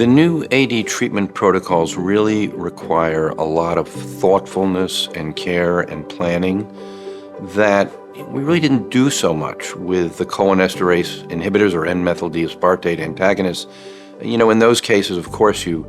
The new AD treatment protocols really require a lot of thoughtfulness and care and planning that we really didn't do so much with the cholinesterase inhibitors or N-methyl D-aspartate antagonists. In those cases, of course, you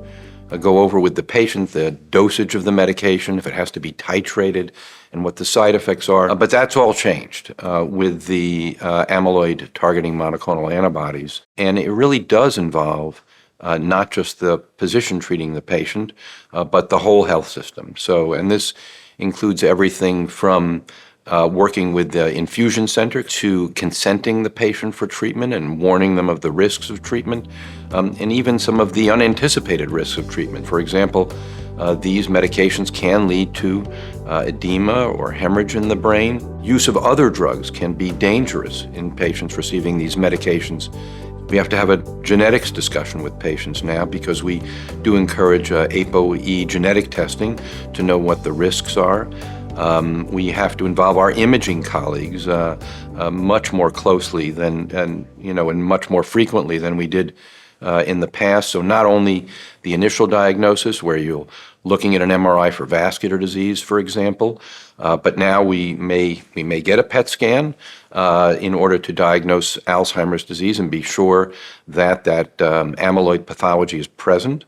go over with the patient the dosage of the medication, if it has to be titrated, and what the side effects are. But that's all changed with the amyloid targeting monoclonal antibodies. And it really does involve not just the physician treating the patient, but the whole health system. And this includes everything from working with the infusion center to consenting the patient for treatment and warning them of the risks of treatment, and even some of the unanticipated risks of treatment. For example, these medications can lead to edema or hemorrhage in the brain. Use of other drugs can be dangerous in patients receiving these medications. We have to have a genetics discussion with patients now because we do encourage ApoE genetic testing to know what the risks are. We have to involve our imaging colleagues much more closely and much more frequently than we did in the past. So not only the initial diagnosis, where you're looking at an MRI for vascular disease, for example, but now we may get a PET scan in order to diagnose Alzheimer's disease and be sure that amyloid pathology is present.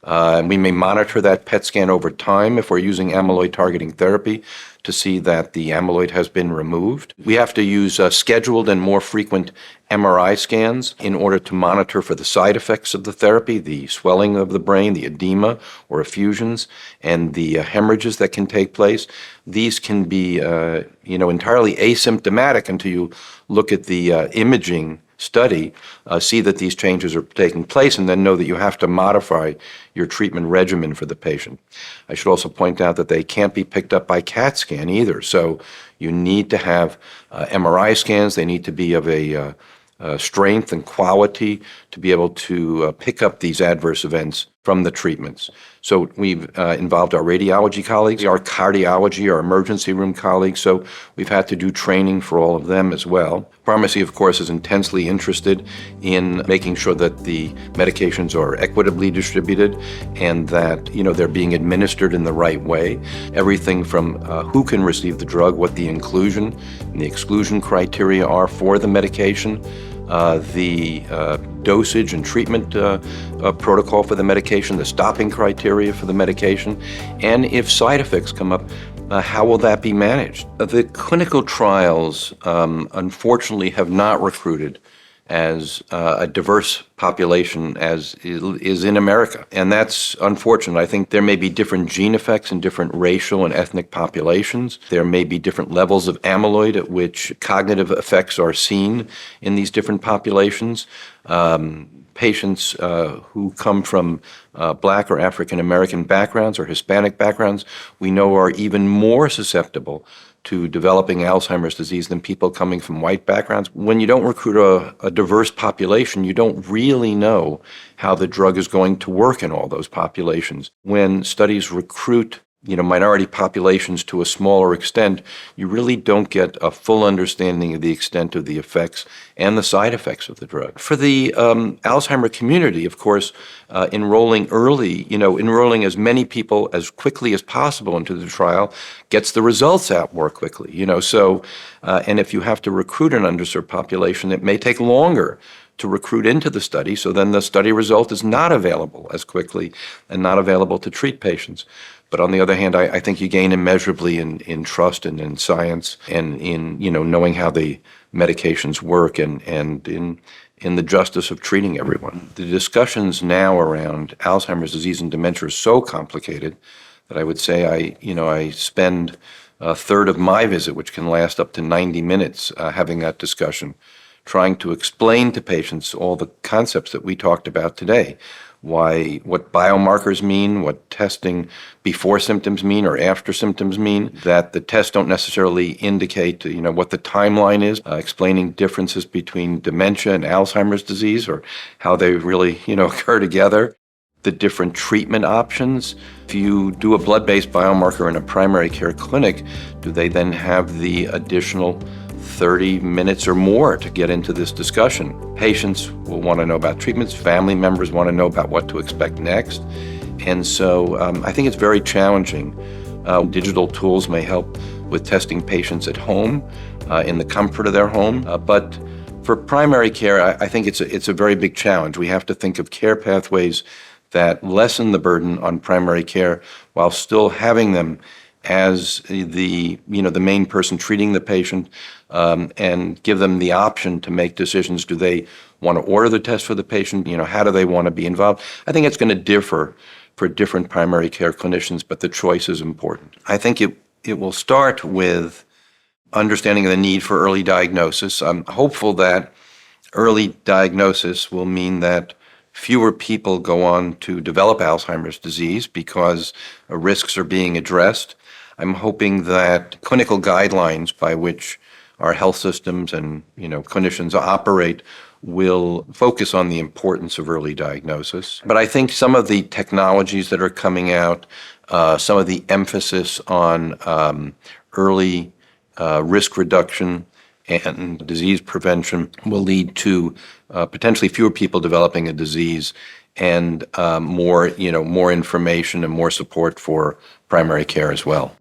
We may monitor that PET scan over time if we're using amyloid targeting therapy to see that the amyloid has been removed. We have to use scheduled and more frequent MRI scans in order to monitor for the side effects of the therapy, the swelling of the brain, the edema or effusions, and the hemorrhages that can take place. These can be entirely asymptomatic until you look at the imaging study, see that these changes are taking place, and then know that you have to modify your treatment regimen for the patient. I should also point out that they can't be picked up by CAT scan either. So you need to have MRI scans. They need to be of a strength and quality to be able to pick up these adverse events from the treatments. So we've involved our radiology colleagues, our cardiology, our emergency room colleagues, so we've had to do training for all of them as well. Pharmacy, of course, is intensely interested in making sure that the medications are equitably distributed and that they're being administered in the right way. Everything from who can receive the drug, what the inclusion and the exclusion criteria are for the medication, the dosage and treatment protocol for the medication, the stopping criteria for the medication, and if side effects come up, how will that be managed? The clinical trials, unfortunately, have not recruited as a diverse population as is in America. And that's unfortunate. I think there may be different gene effects in different racial and ethnic populations. There may be different levels of amyloid at which cognitive effects are seen in these different populations. Patients who come from Black or African American backgrounds or Hispanic backgrounds, we know are even more susceptible to developing Alzheimer's disease than people coming from white backgrounds. When you don't recruit a diverse population, you don't really know how the drug is going to work in all those populations. When studies recruit minority populations to a smaller extent, you really don't get a full understanding of the extent of the effects and the side effects of the drug. For the Alzheimer community, of course, enrolling early, enrolling as many people as quickly as possible into the trial gets the results out more quickly, and if you have to recruit an underserved population, it may take longer to recruit into the study, so then the study result is not available as quickly and not available to treat patients. But on the other hand, I think you gain immeasurably in trust and in science and in knowing how the medications work and in the justice of treating everyone. The discussions now around Alzheimer's disease and dementia are so complicated that I would say I spend a third of my visit, which can last up to 90 minutes, having that discussion, trying to explain to patients all the concepts that we talked about today. What biomarkers mean, what testing before symptoms mean or after symptoms mean, that the tests don't necessarily indicate, what the timeline is, explaining differences between dementia and Alzheimer's disease or how they really, occur together, the different treatment options. If you do a blood-based biomarker in a primary care clinic, do they then have the additional 30 minutes or more to get into this discussion. Patients will want to know about treatments. Family members want to know about what to expect next. And so I think it's very challenging. Digital tools may help with testing patients at home, in the comfort of their home. But for primary care, I think it's a very big challenge. We have to think of care pathways that lessen the burden on primary care while still having them as the main person treating the patient, and give them the option to make decisions. Do they want to order the test for the patient? How do they want to be involved? I think it's going to differ for different primary care clinicians, but the choice is important. I think it will start with understanding the need for early diagnosis. I'm hopeful that early diagnosis will mean that fewer people go on to develop Alzheimer's disease because risks are being addressed. I'm hoping that clinical guidelines by which our health systems and clinicians operate will focus on the importance of early diagnosis. But I think some of the technologies that are coming out, some of the emphasis on early risk reduction and disease prevention will lead to potentially fewer people developing a disease and more information and more support for primary care as well.